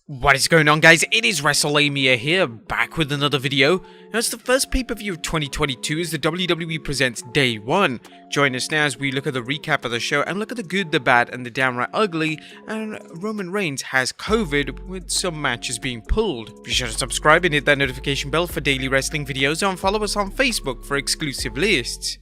What is going on, guys? It is Wrestlelamia here, back with another video. Now, it's the first pay-per-view of 2022 as the WWE presents Day 1. Join us now as we look at the recap of the show and look at the good, the bad, and the downright ugly. And Roman Reigns has COVID, with some matches being pulled. Be sure to subscribe and hit that notification bell for daily wrestling videos, and follow us on Facebook for exclusive lists.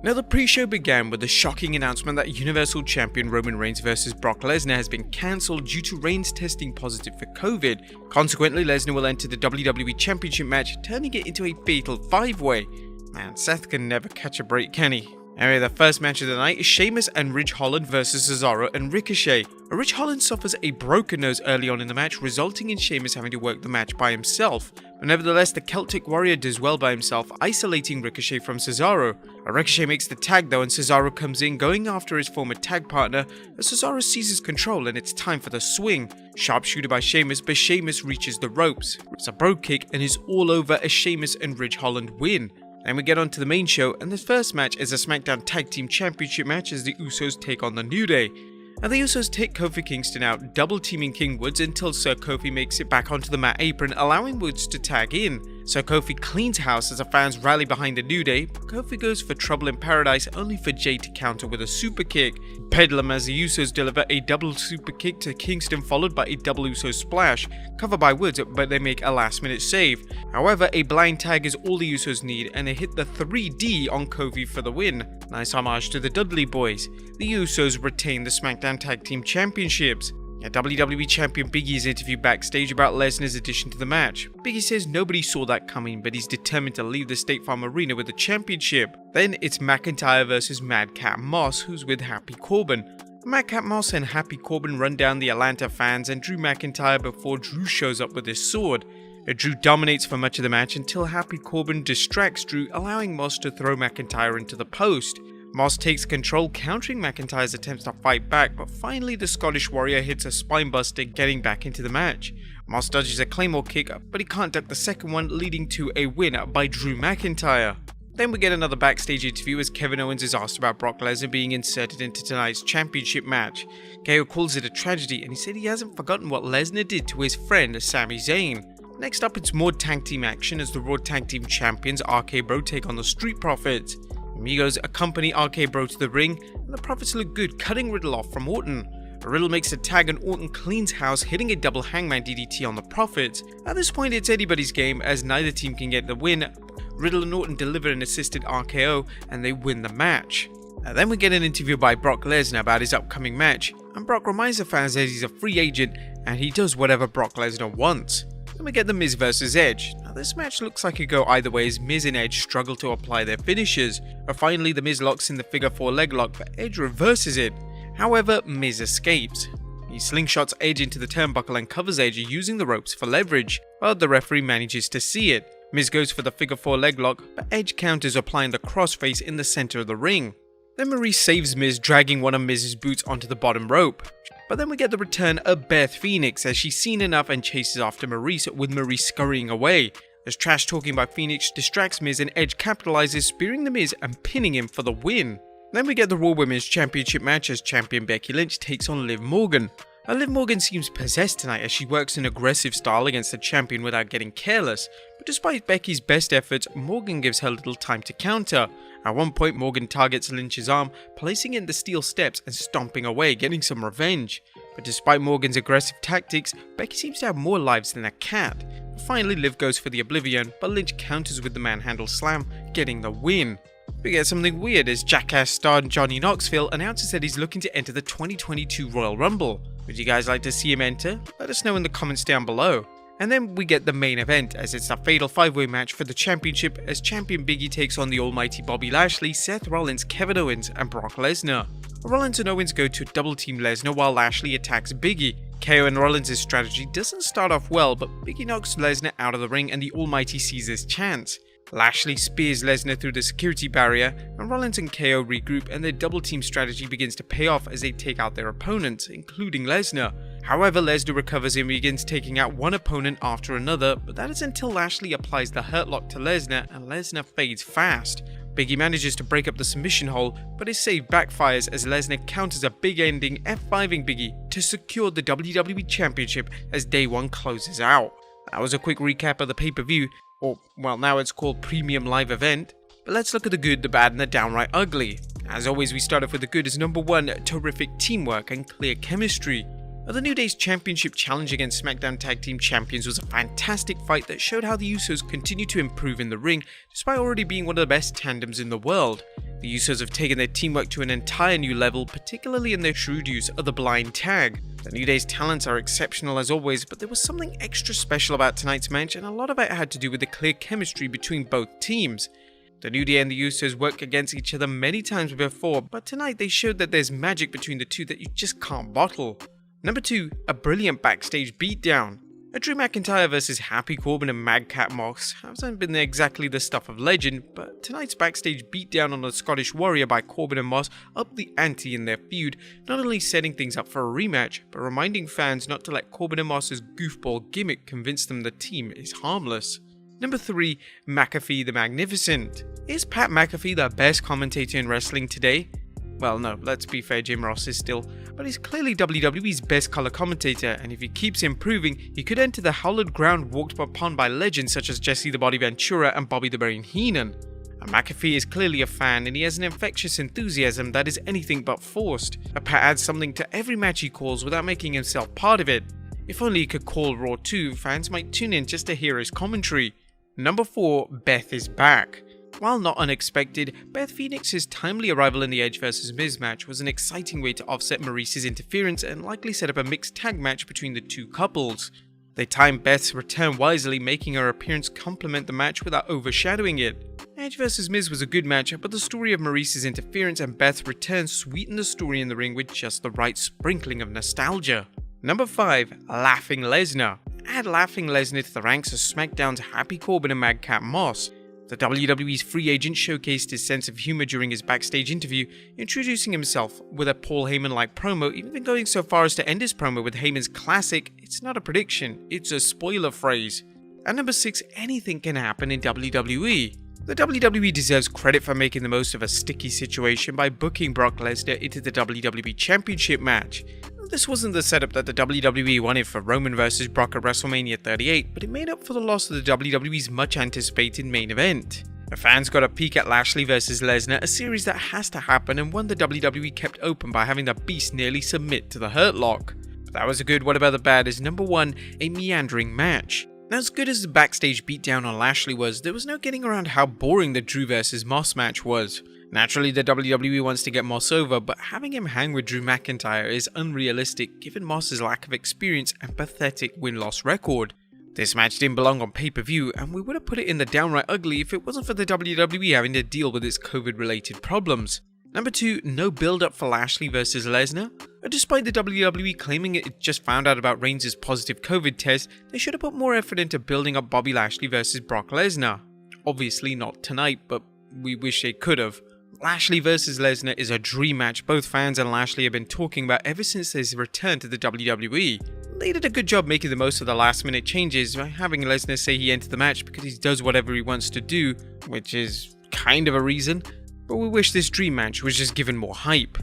Now, the pre-show began with the shocking announcement that Universal Champion Roman Reigns vs Brock Lesnar has been cancelled due to Reigns testing positive for COVID. Consequently, Lesnar will enter the WWE Championship match, turning it into a fatal 5-way. Man, Seth can never catch a break, can he? Anyway, the first match of the night is Sheamus and HOLLAND vs CESARO and Ricochet. HOLLAND suffers a broken nose early on in the match, resulting in Sheamus having to work the match by himself. But nevertheless, the Celtic Warrior does well by himself, isolating Ricochet from CESARO. Ricochet makes the tag though, and CESARO comes in, going after his former tag partner, as CESARO seizes control and it's time for the swing. Sharpshooter by Sheamus, but Sheamus reaches the ropes. It's a bro kick and is all over as Sheamus and HOLLAND win. Then we get on to the main show, and the first match is a SmackDown Tag Team Championship match as the Usos take on the New Day. And the Usos take Kofi Kingston out, double teaming King Woods until Sir Kofi makes it back onto the mat apron, allowing Woods to tag in. Sir Kofi cleans house as the fans rally behind the New Day, but Kofi goes for trouble in paradise only for Jay to counter with a super kick. Bedlam as the Usos deliver a double super kick to Kingston, followed by a double Usos splash, covered by Woods, but they make a last minute save. However, a blind tag is all the Usos need, and they hit the 3D on Kofi for the win. Nice homage to the Dudley Boys. The Usos retain the SmackDown Tag Team Championships. WWE Champion Big E is interviewed backstage about Lesnar's addition to the match. Big E says nobody saw that coming, but he's determined to leave the State Farm Arena with the championship. Then it's McIntyre vs MADCAP Moss, who's with Happy Corbin. MADCAP Moss and Happy Corbin run down the Atlanta fans and Drew McIntyre before Drew shows up with his sword. Drew dominates for much of the match until Happy Corbin distracts Drew, allowing Moss to throw McIntyre into the post. Moss takes control, countering McIntyre's attempts to fight back, but finally the Scottish Warrior hits a spinebuster, getting back into the match. Moss dodges a Claymore kick, but he can't duck the second one, leading to a win by Drew McIntyre. Then we get another backstage interview as Kevin Owens is asked about Brock Lesnar being inserted into tonight's championship match. KO calls it a tragedy, and he said he hasn't forgotten what Lesnar did to his friend Sami Zayn. Next up, it's more tag team action as the Raw Tag Team Champions RKBRO take on the Street Profits. Amigos accompany RKBRO to the ring, and the Profits look good, cutting Riddle off from Orton. Riddle makes a tag and Orton cleans house, hitting a double hangman DDT on the Profits. At this point, it's anybody's game as neither team can get the win. Riddle and Orton deliver an assisted RKO, and they win the match. Then we get an interview by Brock Lesnar about his upcoming match, and Brock reminds the fans that he's a free agent and he does whatever Brock Lesnar wants. Then we get The Miz vs Edge. Now, this match looks like it could go either way as Miz and Edge struggle to apply their finishes, but finally The Miz locks in the figure 4 leg lock, but Edge reverses it. However, Miz escapes. He slingshots Edge into the turnbuckle and covers Edge using the ropes for leverage, but the referee manages to see it. Miz goes for the figure 4 leg lock, but Edge counters, applying the crossface in the center of the ring. Then Maurice saves Miz, dragging one of Miz's boots onto the bottom rope. But then we get the return of Beth Phoenix as she's seen enough and chases after Maurice, with Maurice scurrying away. As trash talking by Phoenix distracts Miz, and Edge capitalizes, spearing the Miz and pinning him for the win. Then we get the Raw Women's Championship match as champion Becky Lynch takes on Liv Morgan. Liv Morgan seems possessed tonight as she works an aggressive style against the champion without getting careless, but despite Becky's best efforts, Morgan gives her little time to counter. At one point, Morgan targets Lynch's arm, placing it in the steel steps and stomping away, getting some revenge. But despite Morgan's aggressive tactics, Becky seems to have more lives than a cat. Finally, Liv goes for the Oblivion, but Lynch counters with the manhandle slam, getting the win. We get something weird as Jackass star Johnny Knoxville announces that he's looking to enter the 2022 Royal Rumble. Would you guys like to see him enter? Let us know in the comments down below. And then we get the main event as it's a fatal 5-way match for the championship as champion Big E takes on the almighty Bobby Lashley, Seth Rollins, Kevin Owens, and Brock Lesnar. Rollins and Owens go to double team Lesnar while Lashley attacks Big E. KO and Rollins' strategy doesn't start off well, but Big E knocks Lesnar out of the ring and the almighty sees his chance. Lashley spears Lesnar through the security barrier, and Rollins and KO regroup, and their double team strategy begins to pay off as they take out their opponents, including Lesnar. However, Lesnar recovers and begins taking out one opponent after another, but that is until Lashley applies the Hurt Lock to Lesnar and Lesnar fades fast. Biggie manages to break up the submission hole, but his save backfires as Lesnar counters a big ending F5ing Biggie to secure the WWE Championship as day one closes out. That was a quick recap of the pay-per-view, or well, now it's called Premium Live Event. But let's look at the good, the bad, and the downright ugly. As always, we start off with the good as number 1, terrific teamwork and clear chemistry. The New Day's Championship challenge against SmackDown Tag Team Champions was a fantastic fight that showed how the Usos continue to improve in the ring, despite already being one of the best tandems in the world. The Usos have taken their teamwork to an entire new level, particularly in their shrewd use of the blind tag. The New Day's talents are exceptional as always, but there was something extra special about tonight's match, and a lot of it had to do with the clear chemistry between both teams. The New Day and the Usos worked against each other many times before, but tonight they showed that there's magic between the two that you just can't bottle. Number 2, a brilliant backstage beatdown. A Drew McIntyre vs Happy Corbin and MADCAP Mox hasn't been exactly the stuff of legend, but tonight's backstage beatdown on the Scottish Warrior by Corbin and Moss upped the ante in their feud, not only setting things up for a rematch, but reminding fans not to let Corbin and Moss's goofball gimmick convince them the team is harmless. Number 3, McAfee the Magnificent. Is Pat McAfee the best commentator in wrestling today? Well, no, let's be fair, Jim Ross is still, but he's clearly WWE's best color commentator, and if he keeps improving, he could enter the hallowed ground walked upon by legends such as Jesse the Body Ventura and Bobby the Brain Heenan. And McAfee is clearly a fan, and he has an infectious enthusiasm that is anything but forced. Pat adds something to every match he calls without making himself part of it. If only he could call Raw too, fans might tune in just to hear his commentary. Number 4, Beth is back. While not unexpected, Beth Phoenix's timely arrival in the Edge vs Miz match was an exciting way to offset Maryse's interference and likely set up a mixed tag match between the two couples. They timed Beth's return wisely, making her appearance complement the match without overshadowing it. Edge vs Miz was a good match, but the story of Maryse's interference and Beth's return sweetened the story in the ring with just the right sprinkling of nostalgia. Number 5, Laughing Lesnar. Add Laughing Lesnar to the ranks of SmackDown's Happy Corbin and MADCAP Moss. The WWE's free agent showcased his sense of humor during his backstage interview, introducing himself with a Paul Heyman-like promo, even going so far as to end his promo with Heyman's classic, "It's not a prediction, it's a spoiler" phrase. And number 6, anything can happen in WWE. The WWE deserves credit for making the most of a sticky situation by booking Brock Lesnar into the WWE Championship match. This wasn't the setup that the WWE wanted for Roman vs Brock at WrestleMania 38, but it made up for the loss of the WWE's much anticipated main event. The fans got a peek at Lashley vs Lesnar, a series that has to happen and one the WWE kept open by having the Beast nearly submit to the Hurt Lock. But that was a good. What about the bad is number 1, a meandering match. Now, as good as the backstage beatdown on Lashley was, there was no getting around how boring the Drew vs Moss match was. Naturally, the WWE wants to get Moss over, but having him hang with Drew McIntyre is unrealistic given Moss's lack of experience and pathetic win-loss record. This match didn't belong on pay-per-view, and we would have put it in the downright ugly if it wasn't for the WWE having to deal with its COVID-related problems. Number 2, no build-up for Lashley vs Lesnar. Despite the WWE claiming it just found out about Reigns' positive COVID test, they should have put more effort into building up Bobby Lashley vs Brock Lesnar. Obviously not tonight, but we wish they could have. Lashley vs Lesnar is a dream match both fans and Lashley have been talking about ever since his return to the WWE. They did a good job making the most of the last minute changes by having Lesnar say he entered the match because he does whatever he wants to do, which is kind of a reason, but we wish this dream match was just given more hype.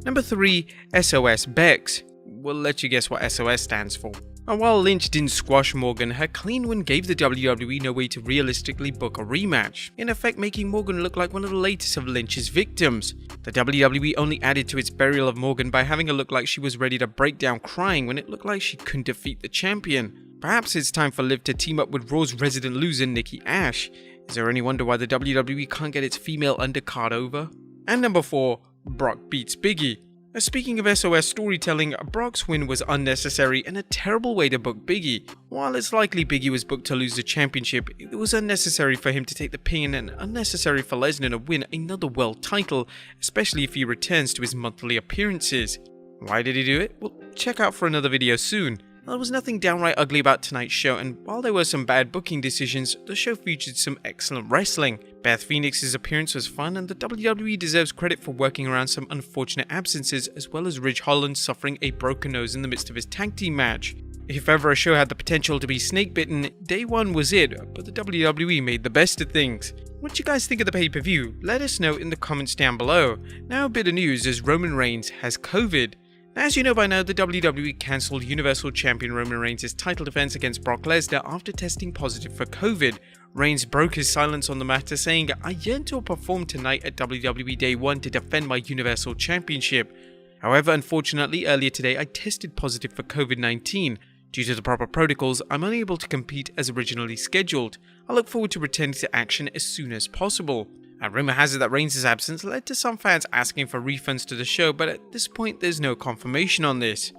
Number 3, SOS Bex. We'll let you guess what SOS stands for. And while Lynch didn't squash Morgan, her clean win gave the WWE no way to realistically book a rematch, in effect making Morgan look like one of the latest of Lynch's victims. The WWE only added to its burial of Morgan by having her look like she was ready to break down crying when it looked like she couldn't defeat the champion. Perhaps it's time for Liv to team up with Raw's resident loser Nikki Ash. Is there any wonder why the WWE can't get its female undercard over? And number 4, Brock beats Biggie. Speaking of SOS storytelling, Brock's win was unnecessary and a terrible way to book Biggie. While it's likely Biggie was booked to lose the championship, it was unnecessary for him to take the pin and unnecessary for Lesnar to win another world title, especially if he returns to his monthly appearances. Why did he do it? Well, check out for another video soon. There was nothing downright ugly about tonight's show, and while there were some bad booking decisions, the show featured some excellent wrestling. Beth Phoenix's appearance was fun, and the WWE deserves credit for working around some unfortunate absences, as well as Ridge Holland suffering a broken nose in the midst of his tag team match. If ever a show had the potential to be snake bitten, day one was it, but the WWE made the best of things. What do you guys think of the pay-per-view? Let us know in the comments down below. Now a bit of news as Roman Reigns has COVID. As you know by now, the WWE cancelled Universal Champion Roman Reigns' title defense against Brock Lesnar after testing positive for COVID. Reigns broke his silence on the matter, saying, "I yearn to perform tonight at WWE Day 1 to defend my Universal Championship. However, unfortunately, earlier today I tested positive for COVID-19. Due to the proper protocols, I'm unable to compete as originally scheduled. I look forward to returning to action as soon as possible." And rumor has it that Reigns' absence led to some fans asking for refunds to the show, but at this point there's no confirmation on this.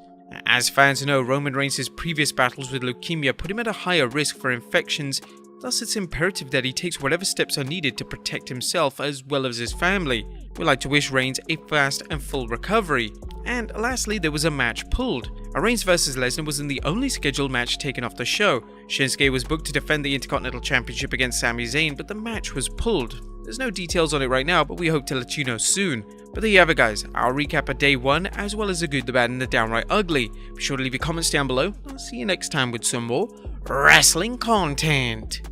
As fans know, Roman Reigns' previous battles with leukemia put him at a higher risk for infections, thus it's imperative that he takes whatever steps are needed to protect himself as well as his family. We'd like to wish Reigns a fast and full recovery. And lastly, there was a match pulled. Reigns vs Lesnar wasn't the only scheduled match taken off the show. Shinsuke was booked to defend the Intercontinental Championship against Sami Zayn, but the match was pulled. There's no details on it right now, but we hope to let you know soon. But there you have it guys, our recap of day 1 as well as the good, the bad and the downright ugly. Be sure to leave your comments down below. I'll see you next time with some more wrestling content.